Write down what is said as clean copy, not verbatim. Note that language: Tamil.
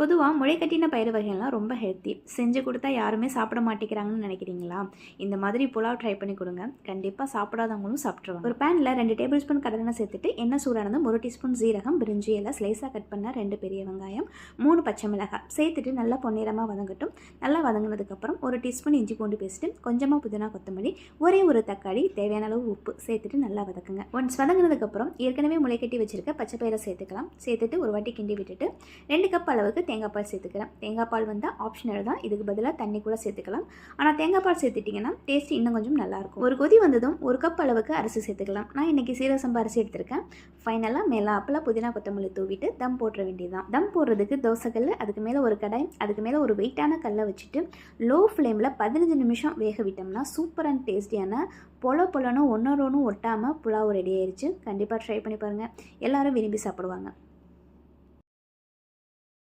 பொதுவாக முளைக்கட்டின பயிறு வகைகள்லாம் ரொம்ப ஹெல்த்தி. செஞ்சு கொடுத்தா யாருமே சாப்பிட மாட்டேங்கிறாங்கன்னு நினைக்கிறீங்களா? இந்த மாதிரி புலாவ் ட்ரை பண்ணி கொடுங்க. கண்டிப்பாக சாப்பிடாதவங்களும் சாப்பிட்ருவாங்க. ஒரு பேனில் 2 டேபிள் ஸ்பூன் கடலெண்ணெய் சேர்த்துட்டு எண்ணெய் சூடானதும் 1 டீஸ்பூன் ஜீரகம், பிரிஞ்சி இலை, ஸ்லைஸாக கட் பண்ண 2 பெரிய வெங்காயம், 3 பச்சை மிளகாய் சேர்த்துட்டு நல்லா பொன்னிறமாக வதங்கட்டும். நல்லா வதங்கினதுக்கப்புறம் 1 டீஸ்பூன் இஞ்சி பூண்டு பேஸ்ட்டு, கொஞ்சமாக புதினா கொத்தமல்லி, ஒரே ஒரு தக்காளி, தேவையான அளவு உப்பு சேர்த்துட்டு நல்லா வதக்குங்க. ஒன்ஸ் வதங்கினதுக்கப்புறம் ஏற்கனவே முளைக்கட்டி வச்சிருக்க பச்சை பயிரை சேர்த்துக்கலாம். சேர்த்துட்டு ஒரு வாட்டி கிண்டி விட்டுட்டு 2 கப் அளவுக்கு தேங்காய் பால் சேர்த்துக்கிறேன். தேங்காய் பால் வந்தால் ஆப்ஷனல் தான். இதுக்கு பதிலாக தண்ணி கூட சேர்த்துக்கலாம். ஆனால் தேங்காய் பால் சேர்த்துட்டிங்கன்னா டேஸ்ட் இன்னும் கொஞ்சம் நல்லாயிருக்கும். ஒரு கொதி வந்ததும் 1 கப் அளவுக்கு அரிசி சேர்த்துக்கலாம். நான் இன்றைக்கி சீரக சம்பா அரிசி எடுத்திருக்கேன். ஃபைனலாக மேலாப்பில் புதினா கொத்தமல்லி தூவிட்டு தம் போட்டுற வேண்டியதுதான். தம் போடுறதுக்கு தோசைக்கல், அதுக்கு மேலே ஒரு கடாய், அதுக்கு மேலே ஒரு வெயிட்டான கல்லை வச்சுட்டு லோ ஃப்ளேமில் 15 நிமிஷம் வேக விட்டோம்னா சூப்பர் அண்ட் டேஸ்டியான பொலன்னு ஒன்றோடு ஒன்று ஒட்டாமல் புலாவ் ரெடி ஆயிடுச்சு. கண்டிப்பாக ட்ரை பண்ணி பாருங்கள். எல்லோரும் விரும்பி சாப்பிடுவாங்க.